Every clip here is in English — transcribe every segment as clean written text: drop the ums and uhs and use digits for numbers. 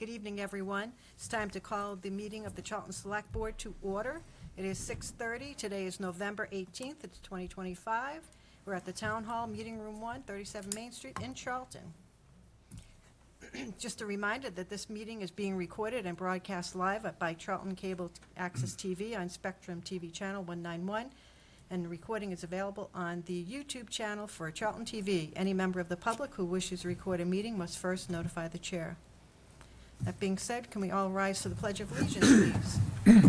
Good evening, everyone. It's time to call the meeting of the Charlton Select Board to order. It is 6:30. Today is November 18th. It's 2025. We're at the Town Hall, Meeting Room 1, 37 Main Street in Charlton. Just a reminder that this meeting is being recorded and broadcast live by Charlton Cable Access TV on Spectrum TV Channel 191, and the recording is available on the YouTube channel for Charlton TV. Any member of the public who wishes to record a meeting must first notify the chair. That being said, can we all rise to the Pledge of Allegiance, please? I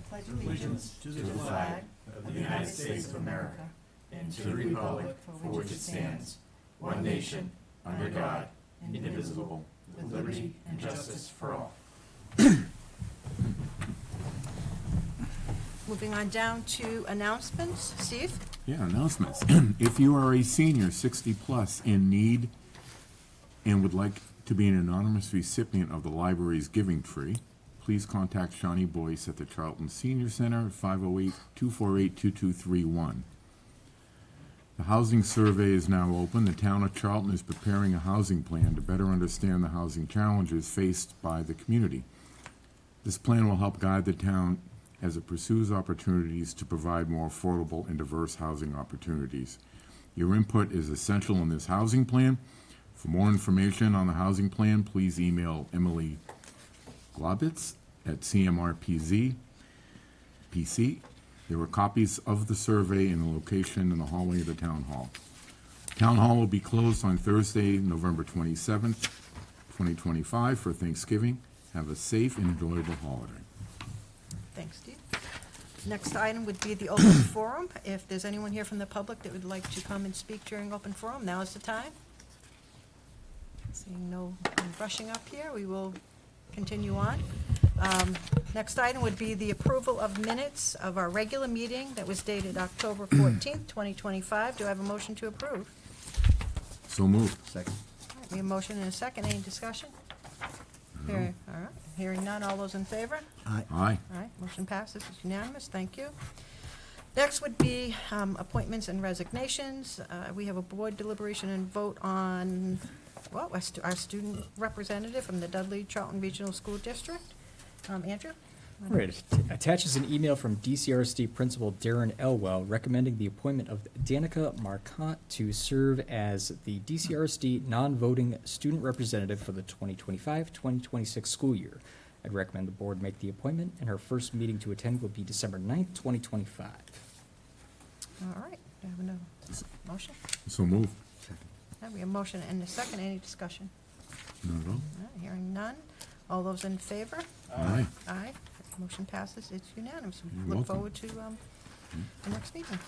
pledge allegiance to the flag of the United States of America and to the republic for which it stands, one nation, under God, indivisible, with liberty and justice for all. Moving on down to announcements. Steve? Yeah, announcements. If you are a senior 60 plus in need and would like to be an anonymous recipient of the library's giving tree, please contact Shawnee Boyce at the Charlton Senior Center at 508-248-2231. The housing survey is now open. The town of Charlton is preparing a housing plan to better understand the housing challenges faced by the community. This plan will help guide the town as it pursues opportunities to provide more affordable and diverse housing opportunities. Your input is essential in this housing plan. For more information on the housing plan, please email Emily Globitz at CMRPZ PC. There are copies of the survey in the location in the hallway of the town hall. Town hall will be closed on Thursday, November 27th, 2025 for Thanksgiving. Have a safe and enjoyable holiday. Thanks, Steve. Next item would be the open forum. If there's anyone here from the public that would like to come and speak during open forum, now is the time. Seeing no one rushing up here, we will continue on. Next item would be the approval of minutes of our regular meeting that was dated October 14th, 2025. Do I have a motion to approve? So moved. Second. All right, we have a motion and a second. Any discussion? All right. Hearing none. All those in favor? Aye. All right, motion passes. It's unanimous. Thank you. Next would be appointments and resignations. We have a board deliberation and vote on, well, our student representative from the Dudley Charlton Regional School District. Andrew? All right. Attaches an email from DCRSD Principal Darren Elwell recommending the appointment of Danika Marcotte to serve as the DCRSD non-voting student representative for the 2025-2026 school year. I'd recommend the board make the appointment, and her first meeting to attend will be December 9th, 2025. All right, do I have a motion? So moved. We have a motion and a second. Any discussion? Not at all. All right, hearing none. All those in favor? Aye. Aye. Motion passes. It's unanimous. We You're look welcome. forward to the next meeting.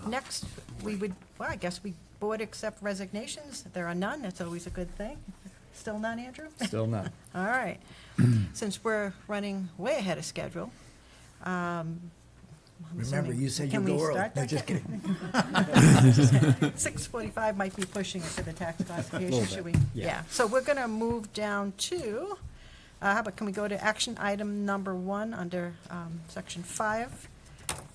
Next, we would, well, I guess we board accept resignations. There are none. That's always a good thing. Still none, Andrew? Still none. All right. Since we're running way ahead of schedule, Remember, you said you'd go early. No, just kidding. 6:45 might be pushing it for the tax classification, Little should we? bit, yeah. So we're going to move down to, how about, can we go to action item number 1 under section 5?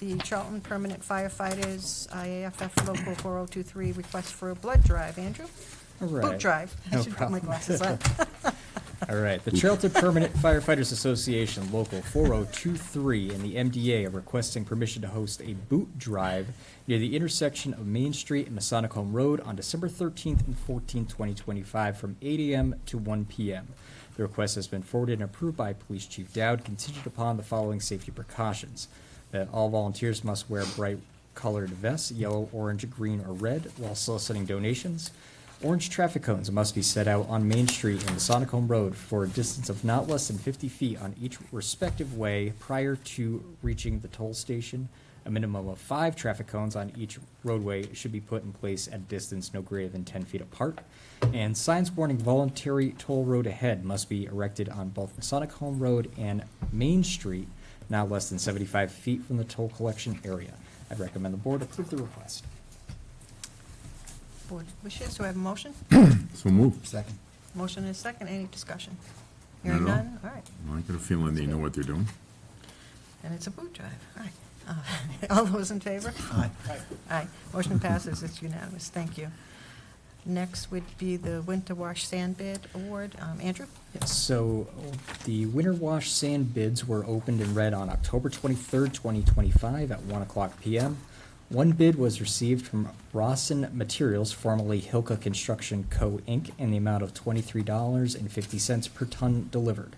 The Charlton Permanent Firefighters, IAFF Local 4023 request for a blood drive. Andrew? All right. Boot drive. I No should put my problem. glasses on. All right. The Charlton Permanent Firefighters Association, Local 4023, and the MDA are requesting permission to host a boot drive near the intersection of Main Street and Masonic Home Road on December 13th and 14th, 2025, from 8 a.m. to 1 p.m. The request has been forwarded and approved by Police Chief Dowd, contingent upon the following safety precautions: that all volunteers must wear bright-colored vests, yellow, orange, green, or red, while soliciting donations. Orange traffic cones must be set out on Main Street and Masonic Home Road for a distance of not less than 50 feet on each respective way prior to reaching the toll station. A minimum of 5 traffic cones on each roadway should be put in place at a distance no greater than 10 feet apart. And signs warning voluntary toll road ahead must be erected on both Masonic Home Road and Main Street, not less than 75 feet from the toll collection area. I'd recommend the board approve the request. Board wishes. Do I have a motion? So moved. Second. Motion and a second. Any discussion? Not Hearing at all. none. All right. Well, I got a feeling they know what they're doing. And it's a boot drive. All right. All those in favor? Aye. Aye. Motion passes. It's unanimous. Thank you. Next would be the Winter Wash Sand Bid Award. Andrew? Yes, so the winter wash sand bids were opened and read on October 23rd, 2025 at 1:00 p.m. One bid was received from Rawson Materials, formerly Hilka Construction Co., Inc., in the amount of $23.50 per ton delivered.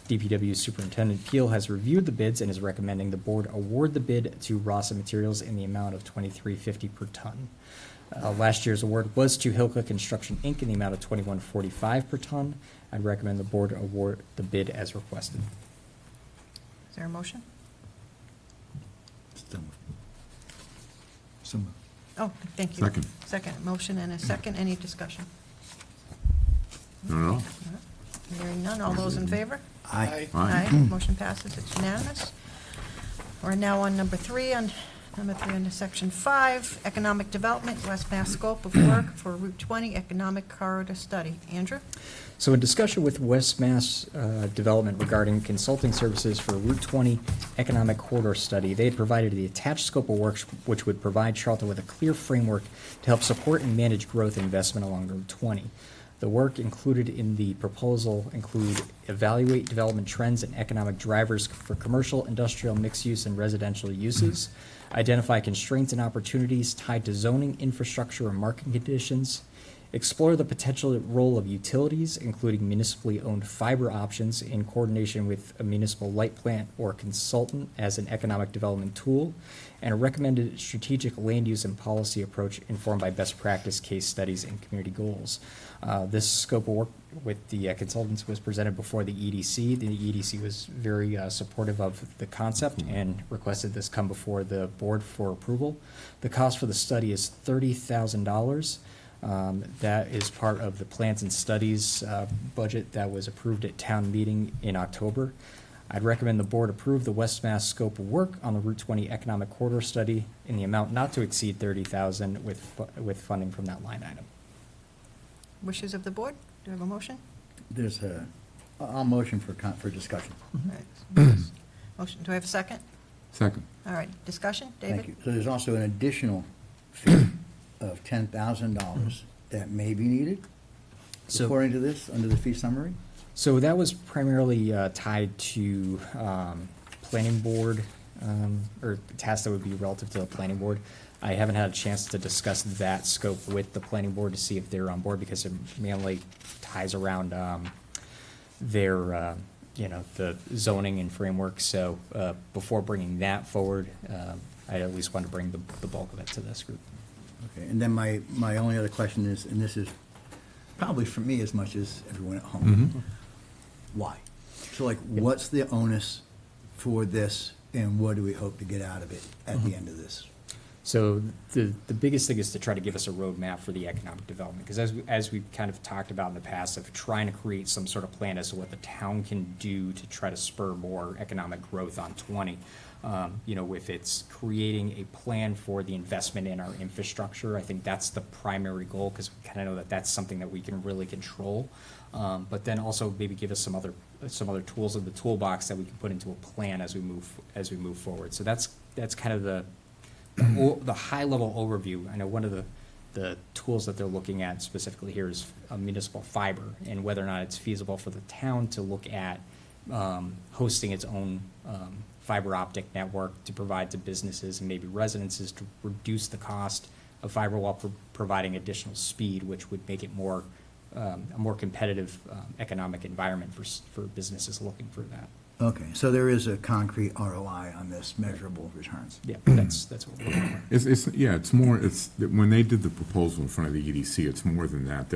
DPW Superintendent Peel has reviewed the bids and is recommending the board award the bid to Rawson Materials in the amount of $23.50 per ton. Last year's award was to Hilka Construction, Inc. in the amount of $21.45 per ton. I'd recommend the board award the bid as requested. Is there a motion? Oh, thank you. Second. Second, motion and a second. Any discussion? Not at all? Hearing none. All those in favor? Aye. Aye. Motion passes. It's unanimous. We're now on number three under section 5, economic development, Westmass scope of work for Route 20 economic corridor study. Andrew? So in discussion with Westmass Development regarding consulting services for Route 20 Economic Corridor Study, they had provided the attached scope of work which would provide Charlton with a clear framework to help support and manage growth investment along Route 20. The work included in the proposal include evaluate development trends and economic drivers for commercial, industrial, mixed use, and residential uses, identify constraints and opportunities tied to zoning, infrastructure, and market conditions, explore the potential role of utilities, including municipally owned fiber options, in coordination with a municipal light plant or consultant as an economic development tool, and a recommended strategic land use and policy approach informed by best practice case studies and community goals. This scope of work with the consultants was presented before the EDC. The EDC was very supportive of the concept and requested this come before the board for approval. The cost for the study is $30,000. That is part of the plans and studies budget that was approved at town meeting in October. I'd recommend the board approve the Westmass scope of work on the Route 20 Economic Corridor Study in the amount not to exceed $30,000 with funding from that line item. Wishes of the board? Do you have a motion? I'll motion for discussion. All right. Motion. Do I have a second? Second. All right. Discussion? David? Thank you. So there's also an additional fee of $10,000 that may be needed, So- according to this, under the fee summary? So that was primarily tied to planning board, or tasks that would be relative to the planning board. I haven't had a chance to discuss that scope with the planning board to see if they're on board, because it mainly ties around their, the zoning and framework. So before bringing that forward, I at least want to bring the bulk of it to this group. Okay, and then my only other question is, and this is probably for me as much as everyone at home, why? So like, what's the onus for this, and what do we hope to get out of it at the end of this? So the biggest thing is to try to give us a roadmap for the economic development, because as we've kind of talked about in the past, of trying to create some sort of plan as to what the town can do to try to spur more economic growth on 20. If it's creating a plan for the investment in our infrastructure, I think that's the primary goal, because we kind of know that that's something that we can really control. But then also maybe give us some other tools in the toolbox that we can put into a plan as we move forward. So that's kind of the high level overview. I know one of the tools that they're looking at specifically here is municipal fiber, and whether or not it's feasible for the town to look at hosting its own fiber optic network to provide to businesses and maybe residences to reduce the cost of fiber while providing additional speed, which would make it a more competitive economic environment for businesses looking for that. Okay, so there is a concrete ROI on this, measurable returns. Yeah, that's what we're looking for. It's more, when they did the proposal in front of the EDC, it's more than that.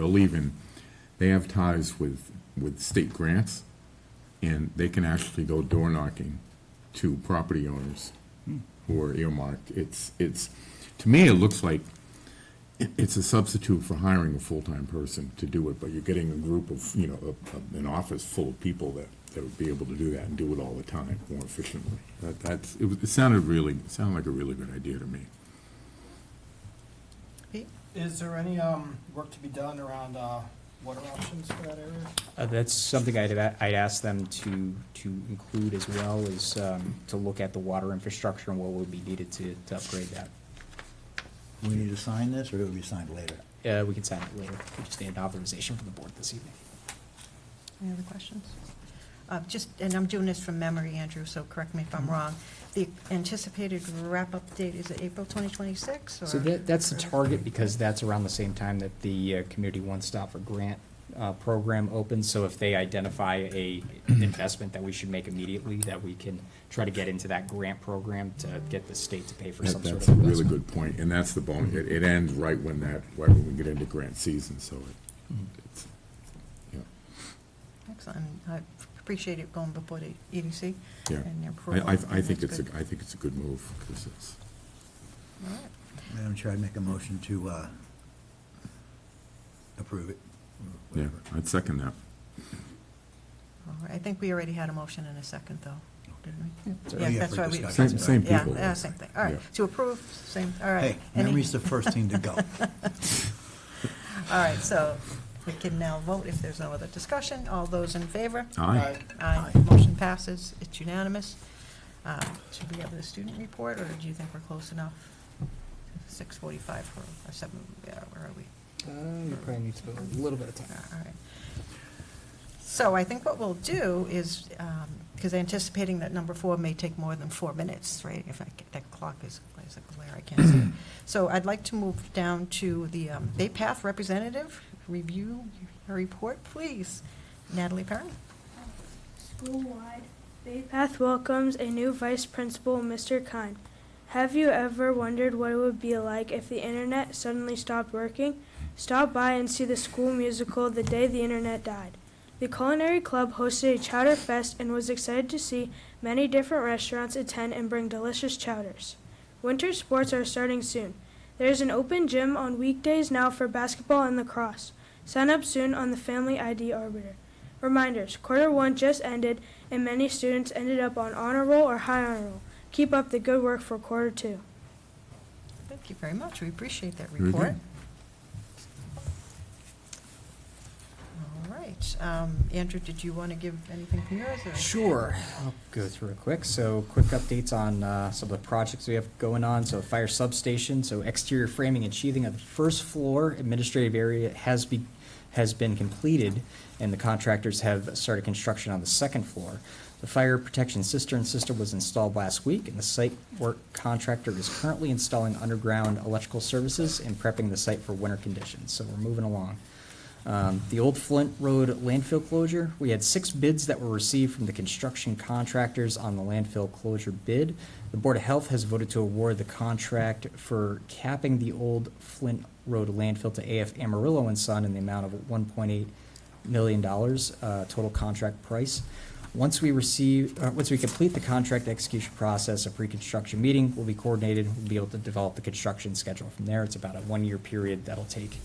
They have ties with state grants, and they can actually go door knocking to property owners who are earmarked. To me, it looks like it's a substitute for hiring a full-time person to do it, but you're getting a group of, an office full of people that would be able to do that and do it all the time more efficiently. It sounded like a really good idea to me. Pete? Is there any work to be done around water options for that area? That's something I'd ask them to include as well, is to look at the water infrastructure and what would be needed to upgrade that. We need to sign this, or it will be signed later? we can sign it later. We just need an authorization from the board this evening. Any other questions? And I'm doing this from memory, Andrew, so correct me if I'm wrong. The anticipated wrap-up date, is it April 2026? So that's the target, because that's around the same time that the Community One Stop for Grant program opens. So if they identify an investment that we should make immediately, that we can try to get into that grant program to get the state to pay for some sort of That's a really investment. good point, and that's the bone. It ends right when we get into grant season, so it's, yeah. Excellent. I appreciate it going before the EDC. Yeah, and their approval. I think That's it's good. I think it's a good move, because it's, All right. Madam Chair, I'd make a motion to approve it. or yeah, whatever. Uh, I'd second that. All right. I think we already had a motion and a second, though, didn't we? Oh, Yeah, yeah, that's for why we. discussion. Same Yeah, people. yeah, same thing. All right. Yeah. To approve, same, all right. Hey, Any- memory's the first thing to go. All right, so we can now vote if there's no other discussion. All those in favor? Aye. Aye. Motion passes. It's unanimous. Should we have the student report, or do you think we're close enough? 6:45 for, or 7, yeah, where are we? You probably need to put a little bit of time. All right. So I think what we'll do is, because anticipating that number 4 may take more than 4 minutes, right? If that clock is a glare, I can't see it. So I'd like to move down to the Bay Path representative. Review her report, please. Natalie Perry? School-wide, Bay Path welcomes a new vice principal, Mr. Kine. Have you ever wondered what it would be like if the internet suddenly stopped working? Stop by and see the school musical The Day the Internet Died. The Culinary Club hosted a chowder fest and was excited to see many different restaurants attend and bring delicious chowders. Winter sports are starting soon. There is an open gym on weekdays now for basketball and lacrosse. Sign up soon on the Family ID Arbiter. Reminders, quarter 1 just ended and many students ended up on honor roll or high honor roll. Keep up the good work for quarter 2. Thank you very much. We appreciate that Very report. good. All right. Andrew, did you want to give anything from yours? Or? Sure. I'll go through it quick. So quick updates on some of the projects we have going on. So fire substation, so exterior framing and sheathing of the first floor administrative area has been completed, and the contractors have started construction on the second floor. The fire protection cistern system was installed last week, and the site work contractor is currently installing underground electrical services and prepping the site for winter conditions. So we're moving along. The old Flint Road landfill closure, we had 6 bids that were received from the construction contractors on the landfill closure bid. The Board of Health has voted to award the contract for capping the old Flint Road landfill to AF Amarillo and Son in the amount of $1.8 million total contract price. Once we complete the contract execution process, a pre-construction meeting will be coordinated. We'll be able to develop the construction schedule from there. It's about a 1-year period that'll take.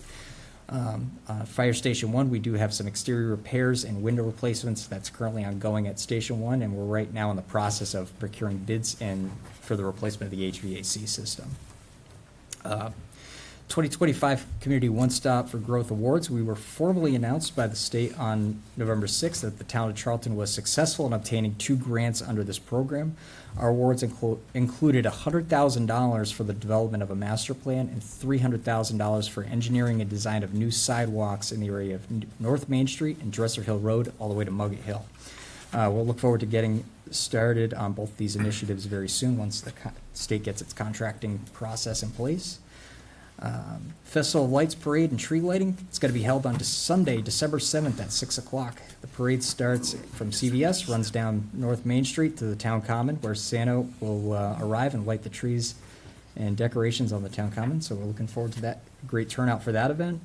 Fire Station 1, we do have some exterior repairs and window replacements that's currently ongoing at Station 1, and we're right now in the process of procuring bids and for the replacement of the HVAC system. 2025 Community One Stop for Growth Awards. We were formally announced by the state on November 6th that the town of Charlton was successful in obtaining 2 grants under this program. Our awards included $100,000 for the development of a master plan and $300,000 for engineering and design of new sidewalks in the area of North Main Street and Dresser Hill Road all the way to Mugget Hill. We'll look forward to getting started on both these initiatives very soon once the state gets its contracting process in place. Festival of Lights Parade and Tree Lighting. It's going to be held on Sunday, December 7th at 6 o'clock. The parade starts from CVS, runs down North Main Street to the Town Common, where Santa will arrive and light the trees and decorations on the Town Common. So we're looking forward to that. Great turnout for that event.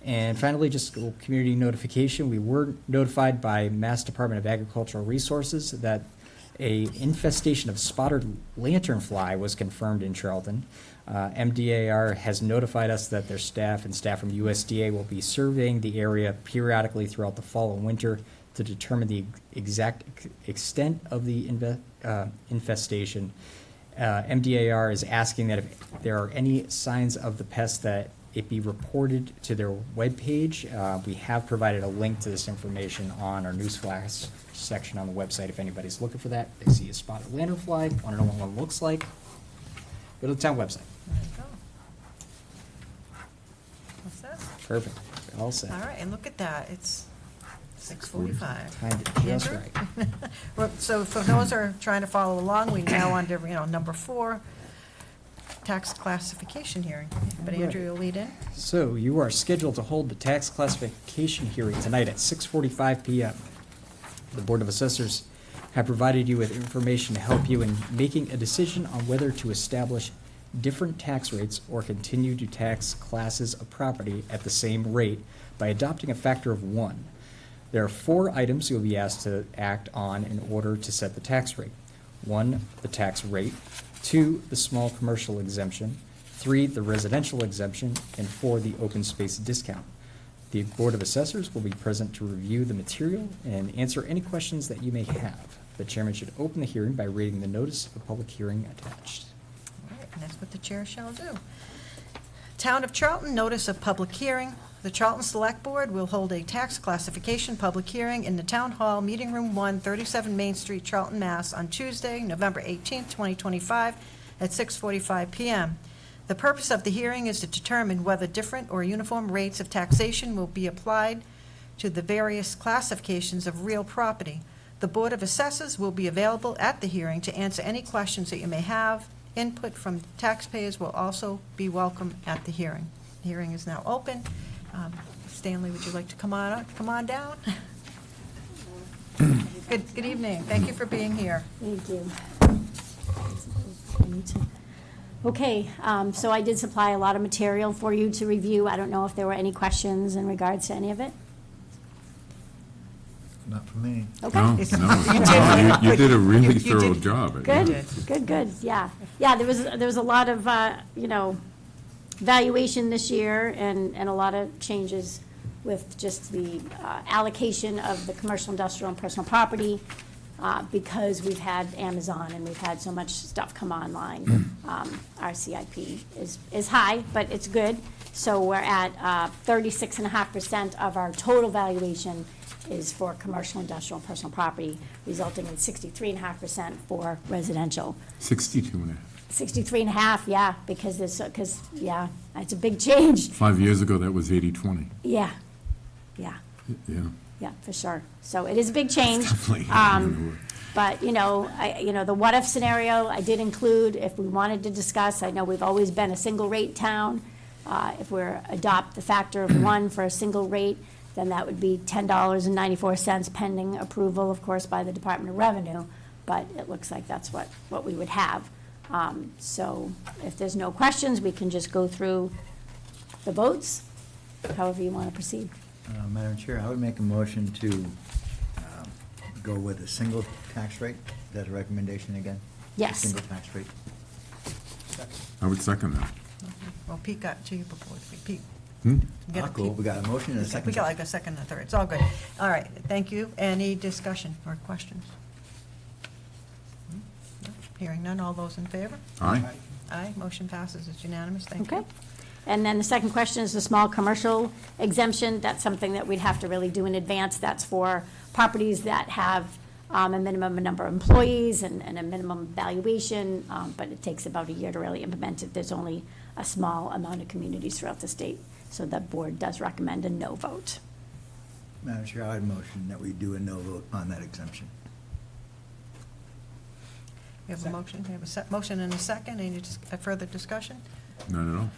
And finally, just a little community notification. We were notified by Mass Department of Agricultural Resources that a infestation of spotted lanternfly was confirmed in Charlton. MDAR has notified us that their staff and staff from USDA will be surveying the area periodically throughout the fall and winter to determine the exact extent of the infestation. MDAR is asking that if there are any signs of the pest that it be reported to their webpage. We have provided a link to this information on our newsflash section on the website if anybody's looking for that. They see a spotted lanternfly, want to know what one looks like, go to the town website. There you go. set? Perfect. All set. All right, and look at that, it's 6:45. Timed it just Andrew? right. Well, so for those who are trying to follow along, we now on to, number 4, tax classification hearing. But Andrew, you'll lead in. So you are scheduled to hold the tax classification hearing tonight at 6:45 PM. The Board of Assessors have provided you with information to help you in making a decision on whether to establish different tax rates or continue to tax classes of property at the same rate by adopting a factor of 1. There are 4 items you'll be asked to act on in order to set the tax rate. 1, the tax rate. 2, the small commercial exemption. 3, the residential exemption. And 4, the open space discount. The Board of Assessors will be present to review the material and answer any questions that you may have. The chairman should open the hearing by reading the notice of public hearing attached. All right, and that's what the chair shall do. Town of Charlton, notice of public hearing. The Charlton Select Board will hold a tax classification public hearing in the Town Hall, Meeting Room 1, 37 Main Street, Charlton, Mass. On Tuesday, November 18th, 2025, at 6:45 PM. The purpose of the hearing is to determine whether different or uniform rates of taxation will be applied to the various classifications of real property. The Board of Assessors will be available at the hearing to answer any questions that you may have. Input from taxpayers will also be welcome at the hearing. The hearing is now open. Stanley, would you like to come on down? Good evening. Thank you for being here. Thank you. Okay, so I did supply a lot of material for you to review. I don't know if there were any questions in regards to any of it? Not for me. Okay. No, you did a really thorough job. Good, yeah. Yeah, there was a lot of, valuation this year and a lot of changes with just the allocation of the commercial, industrial, and personal property because we've had Amazon and we've had so much stuff come online. Our CIP is high, but it's good. So we're at 36.5% of our total valuation is for commercial, industrial, and personal property, resulting in 63.5% for residential. 62.5. 63.5, yeah, because it's a big change. 5 years ago, that was 80/20. Yeah, for sure. So it is a big change. Definitely. But, the what-if scenario I did include if we wanted to discuss. I know we've always been a single rate town. If we adopt the factor of 1 for a single rate, then that would be $10.94 pending approval, of course, by the Department of Revenue. But it looks like that's what we would have. So if there's no questions, we can just go through the votes, however you want to proceed. Madam Chair, I would make a motion to go with a single tax rate. Is that a recommendation again? Yes. Single tax rate. I would second that. Well, Pete got to you before. Pete. Ah, cool. We got a motion and a second. We got like a second and a third. It's all good. All right, thank you. Any discussion or questions? Hearing none, all those in favor? Aye. Aye, motion passes, it's unanimous, thank you. Okay. And then the second question is the small commercial exemption. That's something that we'd have to really do in advance. That's for properties that have a minimum number of employees and a minimum valuation, but it takes about a year to really implement it. There's only a small amount of communities throughout the state, so the board does recommend a no vote. Madam Chair, I would motion that we do a no vote on that exemption. We have a motion, we have a motion and a second. Any further discussion? None at all.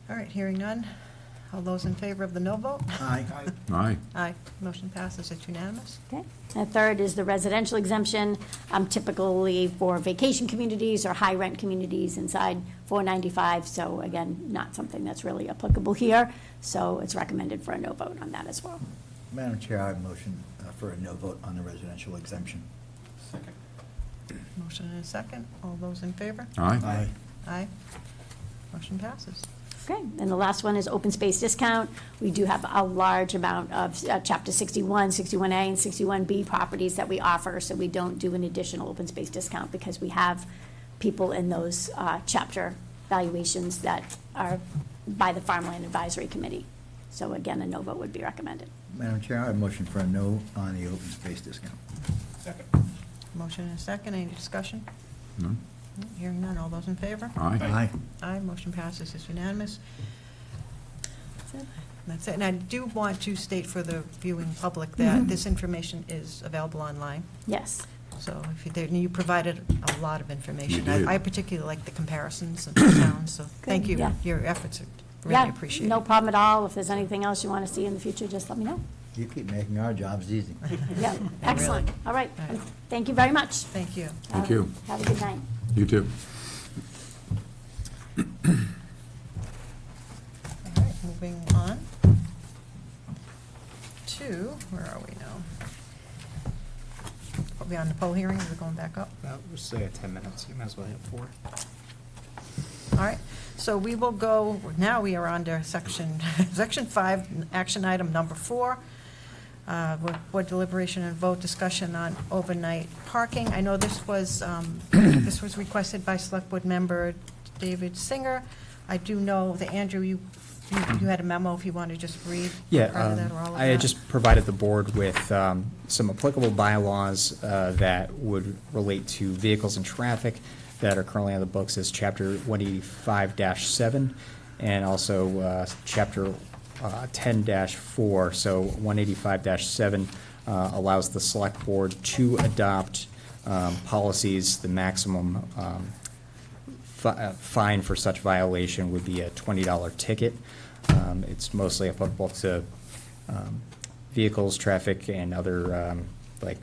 All right, hearing none. All those in favor of the no vote? Aye. Aye. Aye, motion passes, it's unanimous. Okay. And third is the residential exemption, typically for vacation communities or high-rent communities inside 495. So again, not something that's really applicable here. So it's recommended for a no vote on that as well. Madam Chair, I would motion for a no vote on the residential exemption. Second. Motion and a second. All those in favor? Aye. Aye. Motion passes. Okay, and the last one is open space discount. We do have a large amount of Chapter 61, 61A, and 61B properties that we offer, so we don't do an additional open space discount because we have people in those chapter valuations that are by the Farmland Advisory Committee. So again, a no vote would be recommended. Madam Chair, I would motion for a no on the open space discount. Second. Motion and a second. Any discussion? None? Hearing none. All those in favor? Aye. Aye. Aye, motion passes, it's unanimous. That's it. And I do want to state for the viewing public that this information is available online. Yes. So you provided a lot of information. You did. I particularly like the comparisons of the towns, so thank you. yeah. Your efforts are really Yeah, appreciated. no problem at all. If there's anything else you want to see in the future, just let me know. You keep making our jobs easy. Yeah, excellent. All right. All right. Thank you very much. Thank you. Thank you. Have a good night. You too. All right, moving on to, where are we now? Are we on the poll hearing? We're going back up? We'll stay at 10 minutes. You might as well hit 4. All right, so we will go, now we are under section 5, action item number 4. Board deliberation and vote discussion on overnight parking. I know this was, this was requested by Select Board member David Singer. I do know that, Andrew, you had a memo, if you want to just read Yeah, part of that or all of that. I had just provided the board with some applicable bylaws that would relate to vehicles and traffic that are currently on the books as Chapter 185-7 and also Chapter 10-4. So 185-7 allows the select board to adopt policies. The maximum fine for such violation would be a $20 ticket. It's mostly applicable to vehicles, traffic, and other like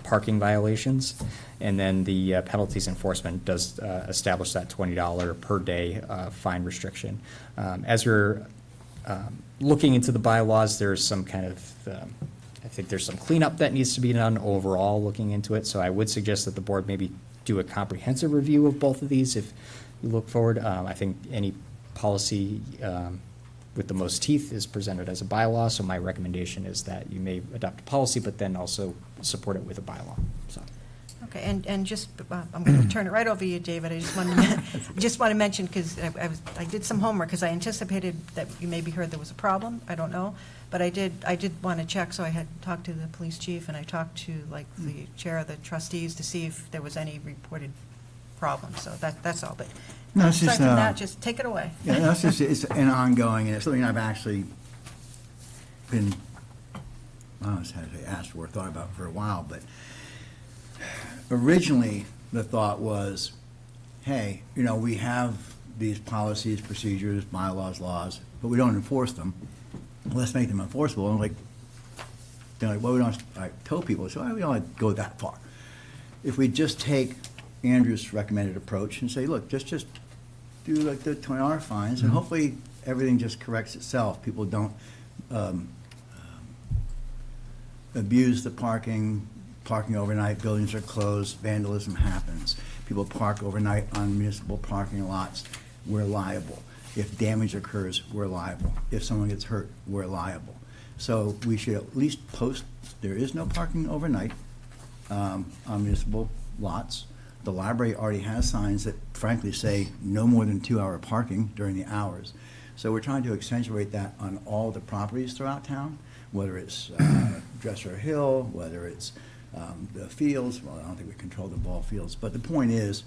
parking violations. And then the penalties enforcement does establish that $20 per day fine restriction. As we're looking into the bylaws, there's some kind of, I think there's some cleanup that needs to be done overall looking into it. So I would suggest that the board maybe do a comprehensive review of both of these if you look forward. I think any policy with the most teeth is presented as a bylaw, so my recommendation is that you may adopt a policy, but then also support it with a bylaw, so. Okay, and just, I'm going to turn it right over to you, David. I just want to mention, because I did some homework, because I anticipated that you maybe heard there was a problem, I don't know, but I did want to check, so I had talked to the police chief, and I talked to, like, the chair of the trustees to see if there was any reported problem, so that's all, but No, it's just, aside from that, just take it away. Yeah, no, it's an ongoing, and it's something I've actually been, I don't know how to say asked for, thought about for a while, but originally, the thought was, hey, we have these policies, procedures, bylaws, laws, but we don't enforce them. Let's make them enforceable. And they're like, well, we don't, I tell people, so we don't go that far. If we just take Andrew's recommended approach and say, look, just do like the $20 fines, and hopefully everything just corrects itself. People don't abuse the parking overnight, buildings are closed, vandalism happens. People park overnight on municipal parking lots, we're liable. If damage occurs, we're liable. If someone gets hurt, we're liable. So we should at least post, there is no parking overnight on municipal lots. The library already has signs that frankly say no more than 2-hour parking during the hours. So we're trying to accentuate that on all the properties throughout town, whether it's Dresser Hill, whether it's the fields. Well, I don't think we control the ball fields, but the point is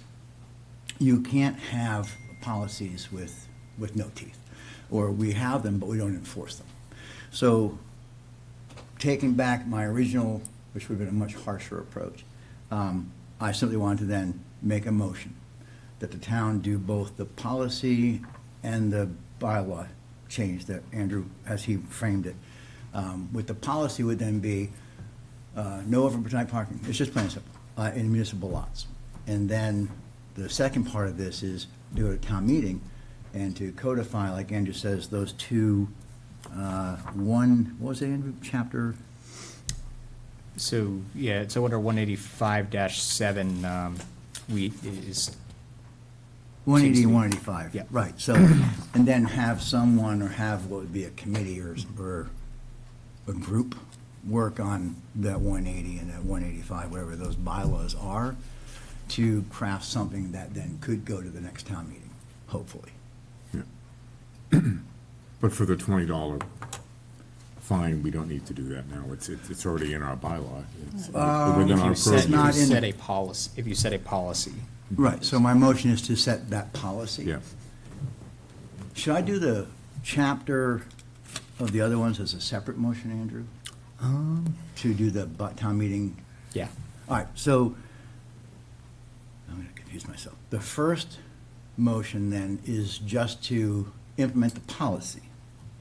you can't have policies with no teeth, or we have them but we don't enforce them. So taking back my original, which would have been a much harsher approach, I simply wanted to then make a motion that the town do both the policy and the bylaw change that Andrew, as he framed it. With the policy would then be no overnight parking. It's just plain and simple in municipal lots. And then the second part of this is do it at town meeting and to codify, like Andrew says, those two, what was it, Andrew, chapter? So, yeah, so under 185-7, we is. 180 and 185. Yeah. Right, so, and then have someone, or have what would be a committee or a group work on that 180 and that 185, whatever those bylaws are, to craft something that then could go to the next town meeting, hopefully. Yeah. But for the $20 fine, we don't need to do that now. It's already in our bylaw. It's within our It's not purview. in- If you set a policy. Right, so my motion is to set that policy. Yeah. Should I do the chapter of the other ones as a separate motion, Andrew? To do the town meeting? Yeah. All right, so, I'm going to confuse myself. The first motion then is just to implement the policy,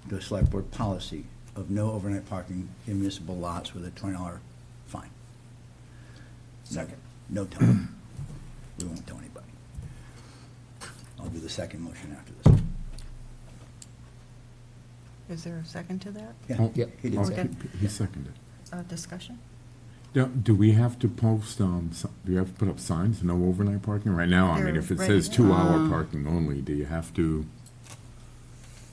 the select board policy of no overnight parking in municipal lots with a $20 fine. Second. No telling. We won't tell anybody. I'll do the second motion after this. Is there a second to that? Yeah, Oh, Yep. he did oh, second. He seconded. Discussion? Do we have to post, do you have to put up signs, no overnight parking? Right now, I mean, They're if it ready. says 2-hour parking only, do you have to?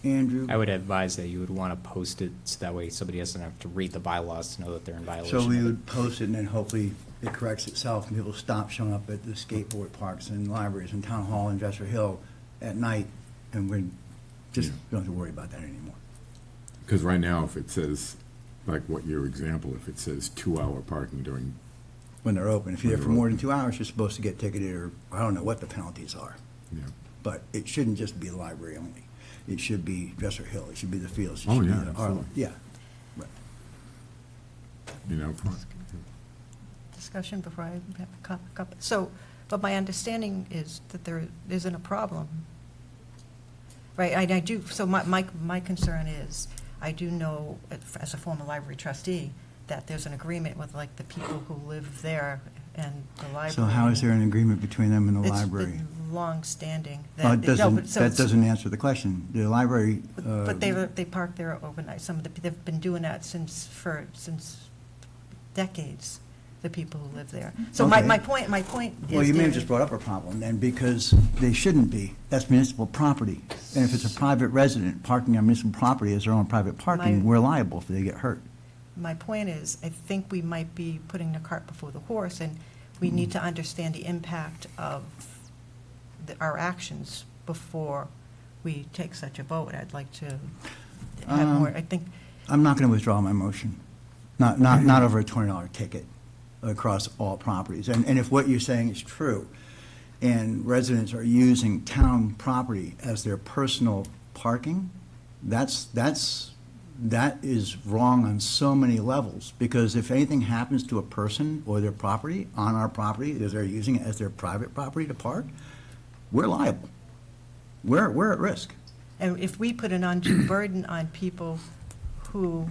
Andrew? I would advise that you would want to post it so that way somebody doesn't have to read the bylaws to know that they're in violation. So we of it. would post it and then hopefully it corrects itself and people stop showing up at the skateboard parks and libraries and town hall and Dresser Hill at night and we just Yeah. don't have to worry about that anymore. Because right now, if it says, like what your example, if it says 2-hour parking during, When they're open. If you're there When for they're more than open. 2 hours, you're supposed to get ticketed or I don't know what the penalties are. yeah. But it shouldn't just be the library only. It should be Dresser Hill. It should be the fields. It Oh, should be yeah, the absolutely. Yeah. Right. You know, Discussion before I have a cup. So, but my understanding is that there isn't a problem. Right, I do, so my concern is, I do know, as a former library trustee, that there's an agreement with like the people who live there and the library. So how is there an agreement between them and the It's library? been long-standing. Well, it no, doesn't, but so that it's- doesn't answer the question. The library. But they park there overnight. They've been doing that since decades, the people who live there. So Okay. my point is. Well, you may have David, just brought up a problem then, because they shouldn't be. That's municipal property. And if it's a private resident parking on municipal property as their own private parking, My- we're liable if they get hurt. My point is, I think we might be putting the cart before the horse, and we need to understand the impact of our actions before we take such a vote. I'd like to have more, I think, I'm not going to withdraw my motion. Not over a $20 ticket across all properties. And if what you're saying is true, and residents are using town property as their personal parking, that is wrong on so many levels. Because if anything happens to a person or their property, on our property, as they're using it as their private property to park, we're liable. We're at risk. and if we put an undue burden on people who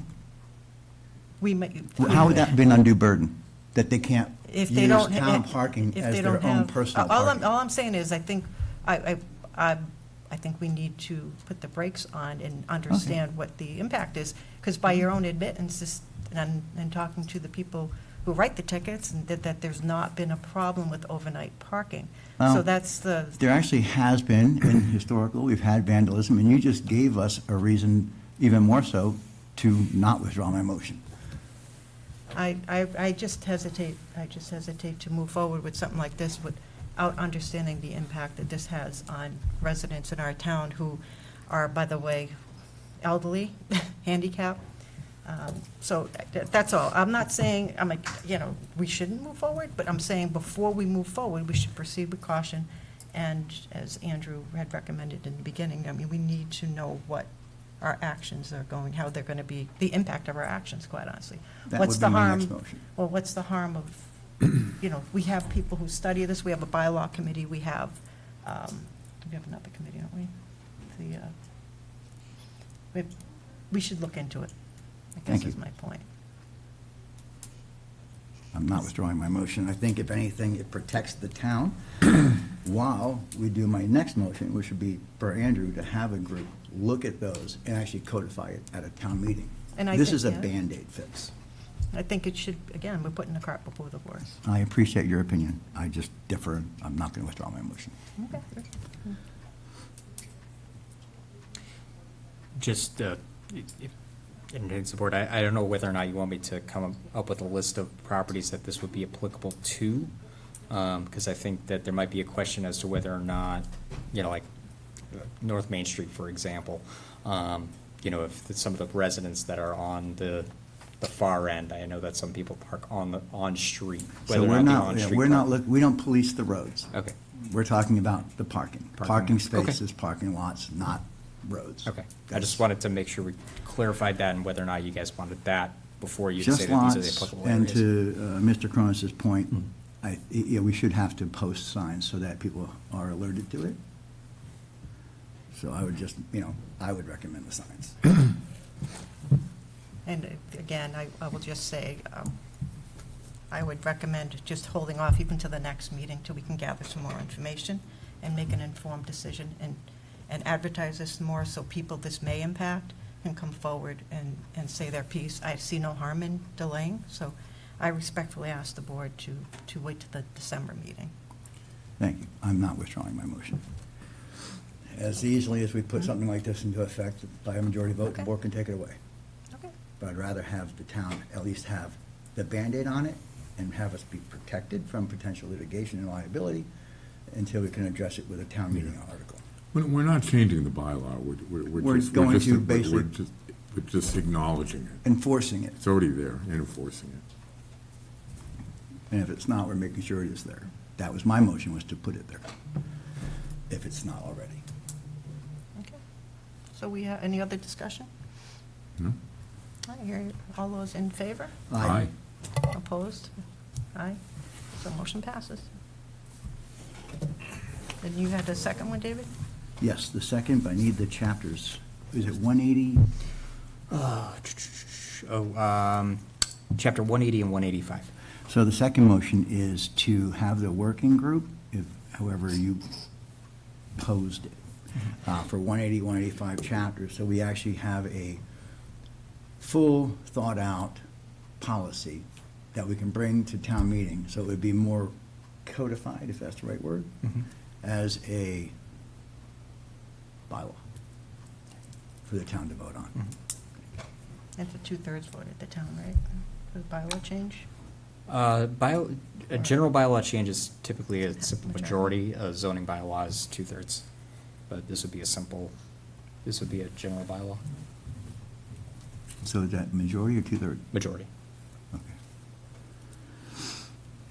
we may. How would that be an undue burden? That they can't If they use don't town ha- parking if as they their don't own have- personal all parking? I'm saying is, I think, I think we need to put the brakes on and understand what the impact is, because by your own admittance, and talking to the people who write the tickets, and that there's not been a problem with overnight parking. So Well, that's the, There actually has been, in historical, we've had vandalism, and you just gave us a reason, even more so, to not withdraw my motion. I just hesitate to move forward with something like this without understanding the impact that this has on residents in our town who are, by the way, elderly, handicapped. So that's all. I'm not saying, we shouldn't move forward, but I'm saying before we move forward, we should proceed with caution. And as Andrew had recommended in the beginning, we need to know what our actions are going, how they're going to be, the impact of our actions, quite honestly. That What's would the be my harm? next motion. Well, what's the harm of, we have people who study this, we have a bylaw committee, we have another committee, don't we? We should look into it, I guess Thank you. is my point. I'm not withdrawing my motion. I think if anything, it protects the town while we do my next motion, which would be for Andrew to have a group look at those and actually codify it at a town meeting. And I This think, is a yeah. Band-Aid fix. I think it should, again, we're putting the cart before the horse. I appreciate your opinion. I just differ. I'm not going to withdraw my motion. Okay. Just, in support, I don't know whether or not you want me to come up with a list of properties that this would be applicable to, because I think that there might be a question as to whether or not, like North Main Street, for example, if some of the residents that are on the far end, I know that some people park on street, So whether or we're not the not, on-street. we're not, we don't police the roads. Okay, We're talking about the parking. Parking. Parking Okay. spaces, parking lots, not roads. okay. I just wanted to make sure we clarified that and whether or not you guys wanted that before you say Just that these are the lots, applicable and areas. to Mr. Cronus's point, yeah, we should have to post signs so that people are alerted to it. So I would just, I would recommend the signs. And again, I will just say, I would recommend just holding off even to the next meeting till we can gather some more information and make an informed decision and advertise this more so people this may impact can come forward and say their piece. I see no harm in delaying, so I respectfully ask the board to wait to the December meeting. Thank you. I'm not withdrawing my motion. As easily as we put something like this into effect by a majority vote, the Okay. board can take it away. Okay. But I'd rather have the town at least have the Band-Aid on it and have us be protected from potential litigation and liability until we can address it with a town meeting article. We're not changing the bylaw, We're going to basically- we're just acknowledging it. Enforcing it. It's already there, and enforcing it. And if it's not, we're making sure it is there. That was my motion, was to put it there, if it's not already. Okay. So we have, any other discussion? No? I hear you. All those in favor? Aye. Opposed? Aye. So motion passes. And you had the second one, David? Yes, the second, but I need the chapters. Is it 180? Chapter 180 and 185. So the second motion is to have the working group, if, however you posed it, for 180, 185 chapters, so we actually have a full, thought-out policy that we can bring to town meeting, so it would be more codified, if that's the right word, as a bylaw for the town to vote on. It's a two-thirds vote at the town, right? For the bylaw change? A general bylaw change is typically a simple Majority. majority, a zoning bylaw is 2/3. But this would be a general bylaw, So is that majority or two-thirds? majority. Okay.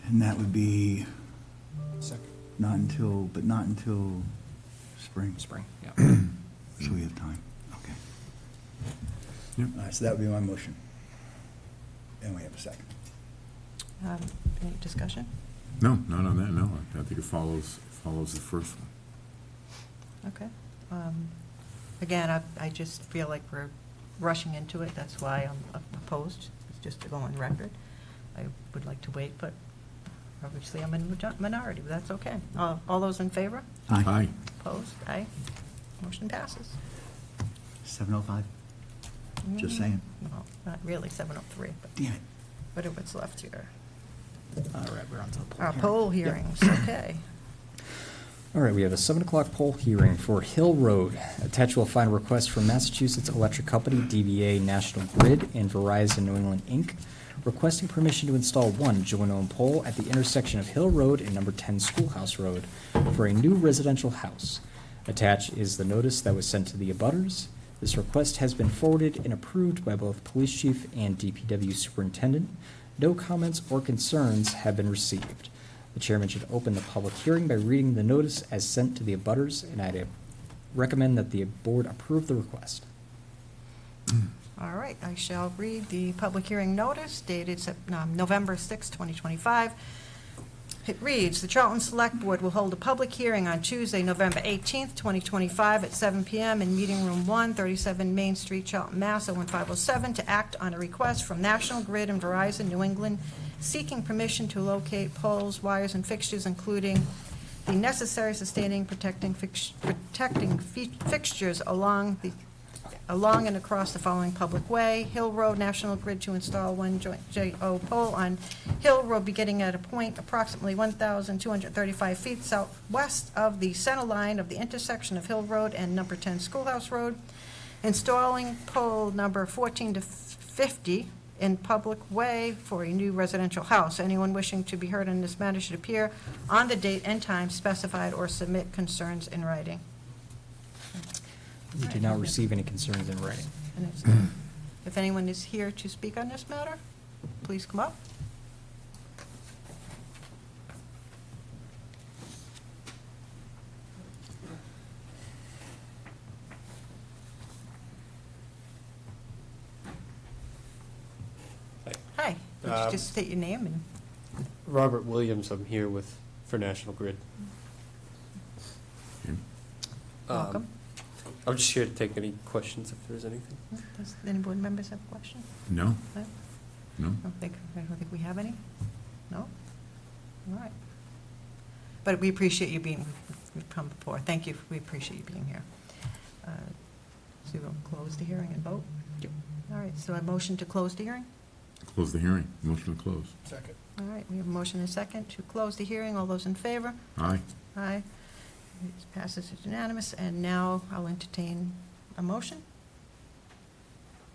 And that would be not until spring. Spring, yeah. So we have time, okay. Yep. All right, so that would be my motion. And we have a second. Any discussion? No, not on that, no. I think it follows the first one. Okay. Again, I just feel like we're rushing into it. That's why I'm opposed. It's just to go on record. I would like to wait, but obviously I'm in minority, but that's okay. All those in favor? Aye. Opposed? Aye. Motion passes. 7:05? Just saying. Well, not really, 7:03, but Damn it. what's left here. All right, we're on to the poll Our hearing. poll hearings, okay. All right, we have a 7 o'clock poll hearing for Hill Road. Attached will find a request from Massachusetts Electric Company, DBA National Grid, and Verizon New England, Inc., requesting permission to install one joint-owned pole at the intersection of Hill Road and number 10 Schoolhouse Road for a new residential house. Attached is the notice that was sent to the abutters. This request has been forwarded and approved by both Police Chief and DPW Superintendent. No comments or concerns have been received. The chairman should open the public hearing by reading the notice as sent to the abutters, and I'd recommend that the board approve the request. All right, I shall read the public hearing notice dated November 6, 2025. It reads, "The Charlton Select Board will hold a public hearing on Tuesday, November 18th, 2025, at 7 p.m. in Meeting Room 1, 37 Main Street, Charlton, Mass. 01507, to act on a request from National Grid and Verizon New England seeking permission to locate poles, wires, and fixtures, including the necessary sustaining protecting fixtures along and across the following public way: Hill Road, National Grid to install one joint JO pole on Hill Road beginning at a point approximately 1,235 feet southwest of the center line of the intersection of Hill Road and number 10 Schoolhouse Road. Installing pole number 14 to 50 in public way for a new residential house. Anyone wishing to be heard on this matter should appear on the date and time specified or submit concerns in writing." We did not receive any concerns in writing. And if anyone is here to speak on this matter, please come up. Would you just state your name and? Robert Williams, I'm here for National Grid. Okay. Welcome. I'm just here to take any questions if there's anything. Does any board members have a question? No? No? No? I don't think we have any? No? All right. But we appreciate you being, we've come before. Thank you, we appreciate you being here. So we'll close the hearing and vote? Yep. All right, so a motion to close the hearing? Close the hearing. Motion to close. Second. All right, we have a motion and a second to close the hearing. All those in favor? Aye. Aye. It passes unanimous, and now I'll entertain a motion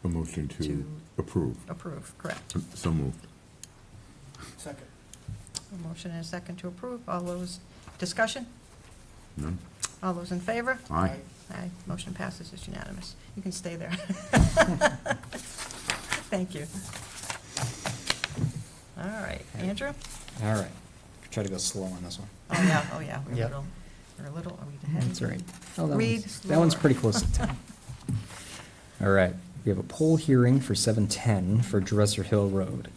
A motion to To- approve. approve, correct. So moved. Second. A motion and a second to approve. All those, discussion? None? All those in favor? Aye. Aye. Motion passes, it's unanimous. You can stay there. Thank you. All right, Andrew? All right. Try to go slow on this one. Oh, yeah, we're a Yep. little, are we ahead? That's all right. Oh, that Read that one's slower. pretty close to 10. All right, we have a poll hearing for 710 for Dresser Hill Road.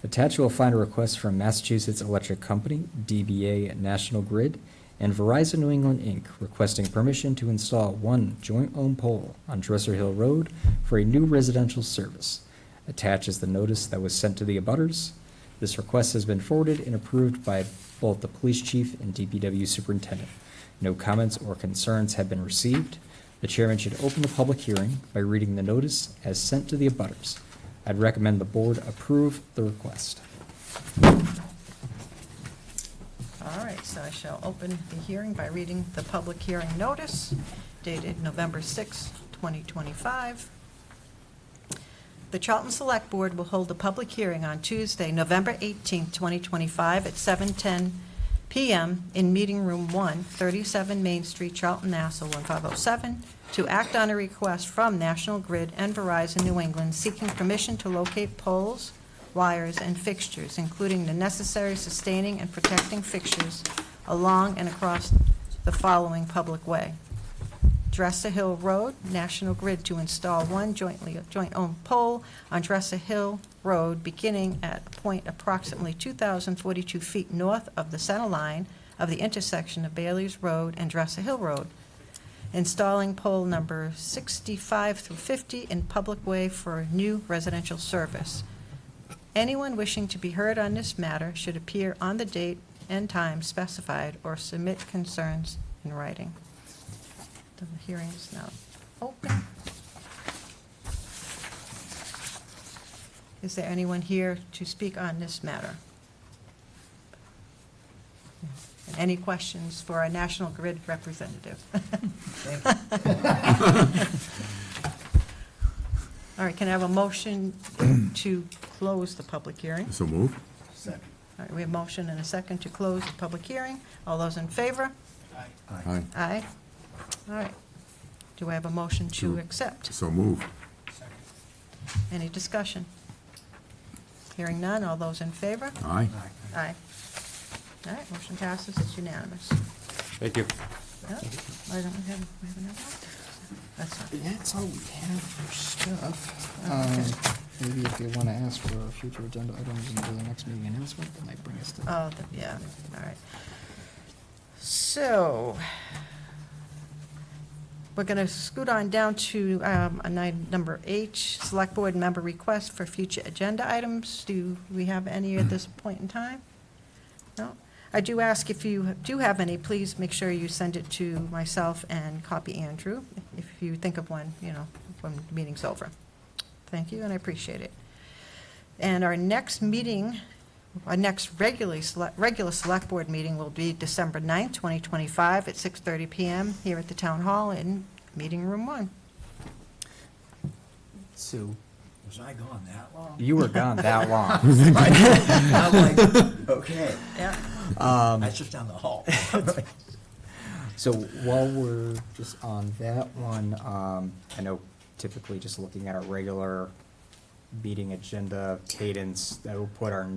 Attached, you will find a request from Massachusetts Electric Company, DBA National Grid, and Verizon New England, Inc., requesting permission to install one joint-owned pole on Dresser Hill Road for a new residential service. Attached is the notice that was sent to the abutters. This request has been forwarded and approved by both the police chief and DPW superintendent. No comments or concerns have been received. The chairman should open the public hearing by reading the notice as sent to the abutters. I'd recommend the board approve the request. All right, so I shall open the hearing by reading the public hearing notice dated November 6, 2025. The Charlton Select Board will hold a public hearing on Tuesday, November 18, 2025, at 7:10 p.m. in Meeting Room 1, 37 Main Street, Charlton, Nassau, 15007, to act on a request from National Grid and Verizon New England seeking permission to locate poles, wires, and fixtures, including the necessary sustaining and protecting fixtures along and across the following public way. Dresser Hill Road, National Grid to install one joint-owned pole on Dresser Hill Road beginning at a point approximately 2,042 feet north of the center line of the intersection of Bailey's Road and Dresser Hill Road. Installing pole number 65 through 50 in public way for new residential service. Anyone wishing to be heard on this matter should appear on the date and time specified or submit concerns in writing. The hearing is now open. Is there anyone here to speak on this matter? And any questions for our National Grid representative? All right, can I have a motion to close the public hearing? So moved. Second. All right, we have a motion and a second to close the public hearing. All those in favor? Aye. Aye. Aye. All right. Do I have a motion to To- accept? So moved. Second. Any discussion? Hearing none, all those in favor? Aye. Aye. All right, motion passes, it's unanimous. Thank you. Yep. I don't have, we have another one? That's not, That's all we have for stuff. Okay. Maybe if you want to ask for a future agenda items until the next meeting announcement, that might bring us to. oh, yeah, all right. So, we're going to scoot on down to number H, Select Board Member Request for Future Agenda Items. Do we have any at this point in time? No? I do ask if you do have any, please make sure you send it to myself and copy Andrew, if you think of one, when the meeting's over. Thank you, and I appreciate it. And our next meeting, our next regular Select Board meeting will be December 9th, 2025, at 6:30 PM here at the Town Hall in Meeting Room 1. So, Was I gone that long? you were gone that long. I'm like, okay, Yeah. that's just down the hall. So while we're just on that one, I know typically just looking at our regular meeting agenda cadence, that will put our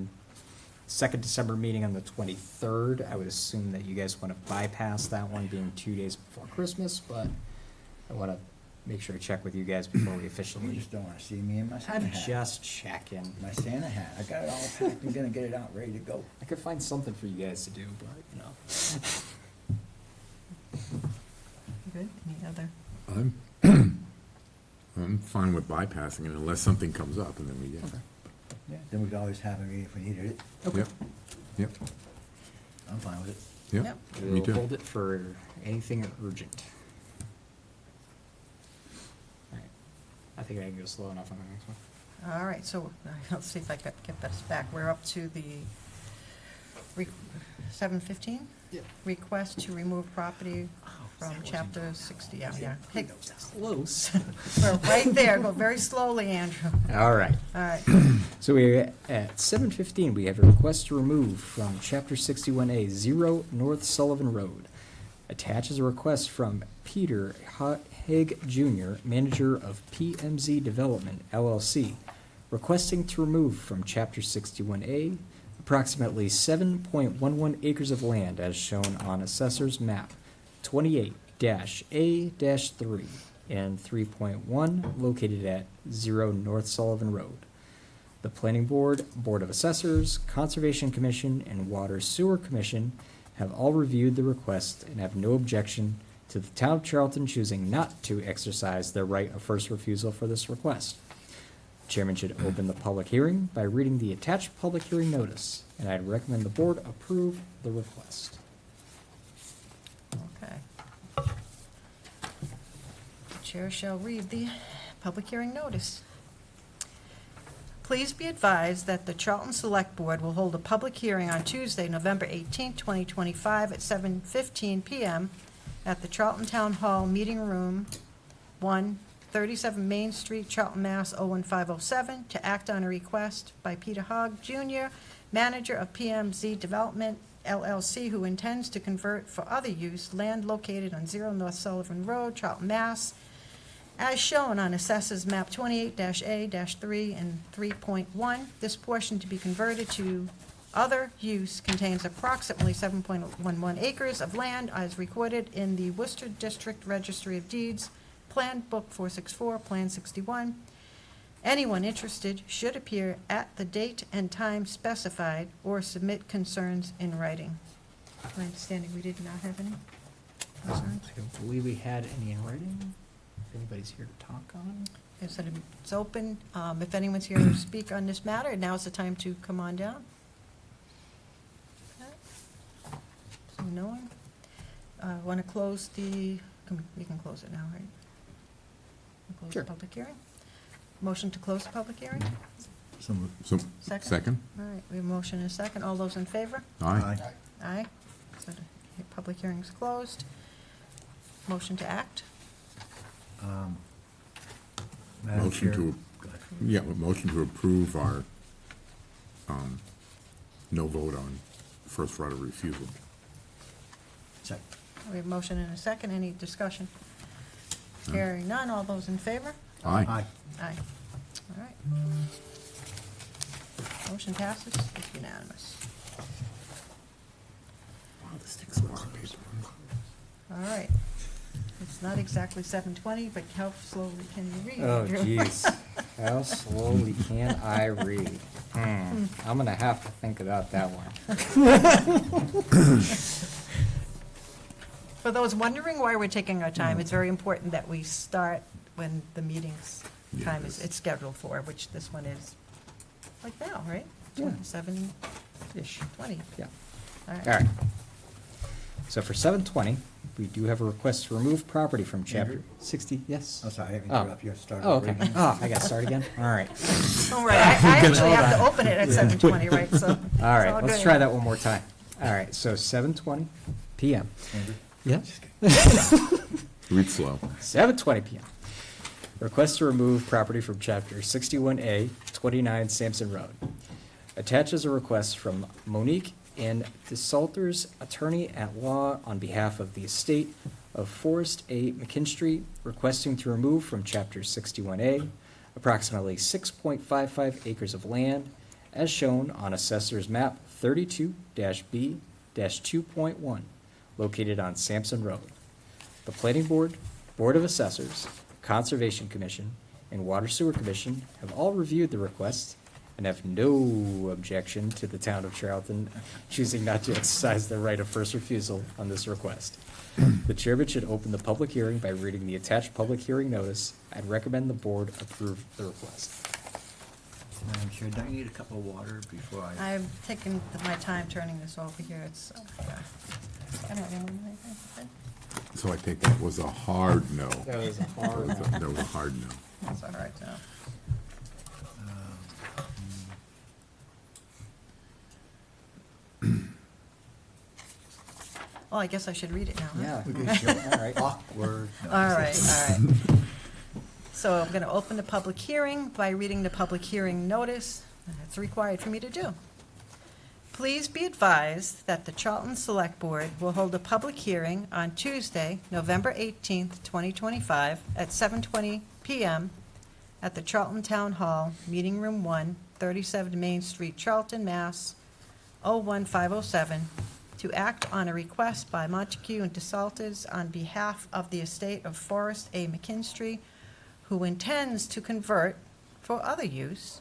second December meeting on the 23rd. I would assume that you guys want to bypass that one being 2 days before Christmas, but I want to make sure to check with you guys before we You officially. just don't wanna see me in my Santa I'm hat. just checking. My Santa hat. I got it all packed and gonna get it out, ready to go. I could find something for you guys to do, but, you know. Good, any other? I'm fine with bypassing it unless something comes up, and then we, yeah. Yeah, then we could always have a meeting if we needed it. Yep, yep, I'm fine with it. yep, Yep. me We'll too. hold it for anything urgent. All right. I think I can go slow enough on the next one. All right, so let's see if I can get this back. We're up to the 7:15? Yep. Request to remove property from chapter 60, yeah. Hey, Close. we're right there, go very slowly, Andrew. All right. All right, So we're at 7:15, we have a request to remove from Chapter 61A, 0 North Sullivan Road. Attaches a request from Peter Haig Jr., manager of PMZ Development LLC, requesting to remove from Chapter 61A approximately 7.11 acres of land as shown on Assessor's Map 28-A-3 and 3.1 located at 0 North Sullivan Road. The Planning Board, Board of Assessors, Conservation Commission, and Water Sewer Commission have all reviewed the request and have no objection to the Town of Charlton choosing not to exercise their right of first refusal for this request. Chairman should open the public hearing by reading the attached public hearing notice, and I'd recommend the board approve the request. okay. The chair shall read the public hearing notice. Please be advised that the Charlton Select Board will hold a public hearing on Tuesday, November 18, 2025, at 7:15 p.m. at the Charlton Town Hall Meeting Room 1, 37 Main Street, Charlton, Mass. 01507, to act on a request by Peter Hogg Jr., manager of PMZ Development LLC, who intends to convert for other use land located on 0 North Sullivan Road, Charlton, Mass., as shown on Assessors Map 28-A-3 and 3.1. This portion to be converted to other use contains approximately 7.11 acres of land as recorded in the Worcester District Registry of Deeds, Plan Book 464, Plan 61. Anyone interested should appear at the date and time specified or submit concerns in writing. My understanding, we did not have any concerns. I don't believe we had any in writing. If anybody's here to talk on. I said it's open. If anyone's here to speak on this matter, now's the time to come on down. Okay. So no one? Want to close the, we can close it now, right? We'll close Sure. the public hearing? Motion to close the public hearing? So moved. So, Second? second? All right, we have a motion and a second. All those in favor? Aye. Aye. So the public hearing is closed. Motion to act? Madam Motion Chair- to, Go ahead. yeah, a motion to approve our, no vote on first right of refusal. Second. We have a motion and a second. Any discussion? No. Hearing none. All those in favor? Aye. Aye. Aye. All right. Motion passes. It's unanimous. Wow, this takes a lot of paper. All right. It's not exactly 7:20, but how slowly can you read? Oh, Andrew? jeez. How slowly can I read? I'm gonna have to think about that one. For those wondering why we're taking our time, it's very important that we start when the meeting's Yeah, time it is, is. it's scheduled for, which this one is like now, right? Yeah. 7:20. Yeah. All All right. right. So for 7:20, we do have a request to remove property from chapter Andrew? 60, yes? I'm sorry, I didn't Oh. interrupt you. Start Oh, over okay. again. Oh, I gotta start again? All right. All right, I actually Hold have to on. open it at 7:20, right, so. All right, it's let's good. try that one more time. All right, so 7:20 PM. Andrew? Yeah? Read slow. 7:20 PM. Request to remove property from chapter 61A, 29 Sampson Road. Attaches a request from Monique and DeSalter's attorney at law on behalf of the estate of Forrest A. McKinstry, requesting to remove from chapter 61A approximately 6.55 acres of land as shown on Assessor's Map 32-B-2.1, located on Sampson Road. The Planning Board, Board of Assessors, Conservation Commission, and Water Sewer Commission have all reviewed the request and have no objection to the town of Charlton choosing not to exercise their right of first refusal on this request. The chairman should open the public hearing by reading the attached public hearing notice and recommend the board approve the request. Madam Chair, don't you need a cup of water before I? I'm taking my time turning this over here. It's, oh my God. I don't remember anything. So I take that was a hard no. That was a hard no. That was a hard no. That's all right, now. Well, I guess I should read it now, huh? Yeah. We can show All right. awkward. No. All right. So I'm going to open the public hearing by reading the public hearing notice. That's required for me to do. Please be advised that the Charlton Select Board will hold a public hearing on Tuesday, November 18th, 2025, at 7:20 PM at the Charlton Town Hall, Meeting Room 1, 37 Main Street, Charlton, Mass. 01507, to act on a request by Montague and DeSalters on behalf of the estate of Forrest A. McKinstry, who intends to convert, for other use,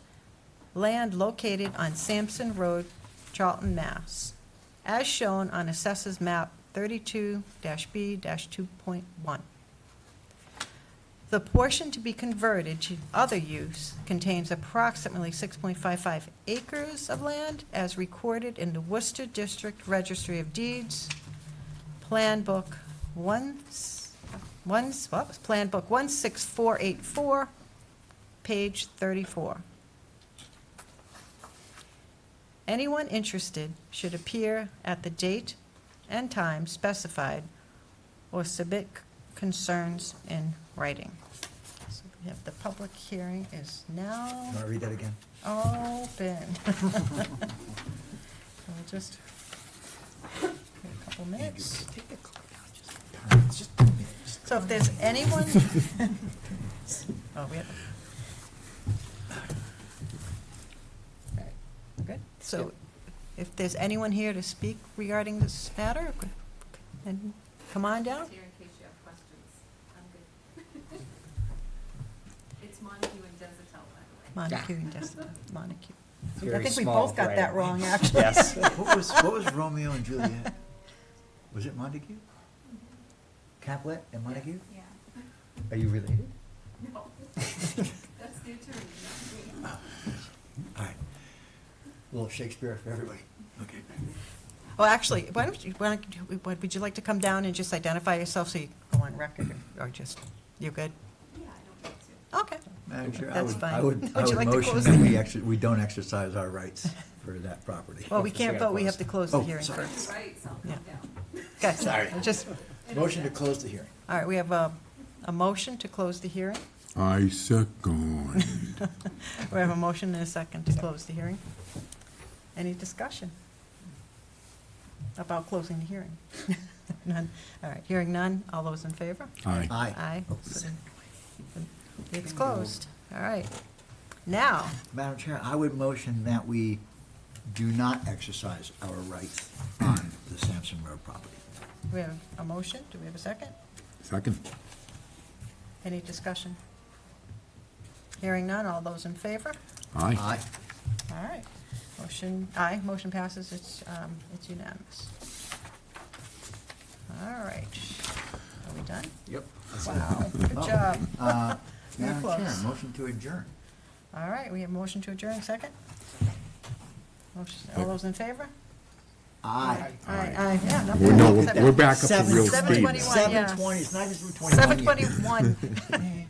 land located on Sampson Rd, Charlton, Mass., as shown on Assessors Map 32-B-2.1. The portion to be converted to other use contains approximately 6.55 acres of land as recorded in the Worcester District Registry of Deeds, Plan Book 16484, page 34. Anyone interested should appear at the date and time specified or submit concerns in writing. So we have the public hearing is now You want to read that again? open. We'll just wait a couple minutes. It's just 2 minutes. So if there's anyone, oh, we have. Good. So if there's anyone here to speak regarding this matter, then come on down. Here in case you have questions. I'm good. It's Montague and Desatel, by the way. Montague and Jessica, Montague. I Very think we small both got that writing. wrong, actually. Yes. What was Romeo and Juliet? Was it Montague? Capulet and Montague? Yeah. Are you related? No. That's the attorney, not me. All right. A little Shakespeare for everybody. Okay. Well, actually, would you like to come down and just identify yourself so you go on record, or just, you good? Yeah, I don't need to. Okay. Madam Chair, That's fine. I would Would you like to motion close that the- we don't exercise our rights for that property. Well, we can't vote, we have to close the Oh, hearing sorry. first. Right, so I'll Yeah. come down. Okay, Sorry. just, Motion to close the hearing. all right, we have a motion to close the hearing. I second. We have a motion and a second to close the hearing. Any discussion about closing the hearing? None. All right, hearing none. All those in favor? Aye. Aye. Aye. It's closed. All right. Now, Madam Chair, I would motion that we do not exercise our rights on the Sampson Road property. we have a motion. Do we have a second? Second. Any discussion? Hearing none. All those in favor? Aye. Aye. All right. Motion passes. It's unanimous. All right. Are we done? Yep. Wow, good Oh, job. We're Madam Chair, close. motion to adjourn. All right, we have a motion to adjourn, second? Motion, all those in favor? Aye. Aye, yeah. not Well, bad. no, we're back up to real speed. 7:21, yeah. 7:20, it's not even 21 yet. 7:21.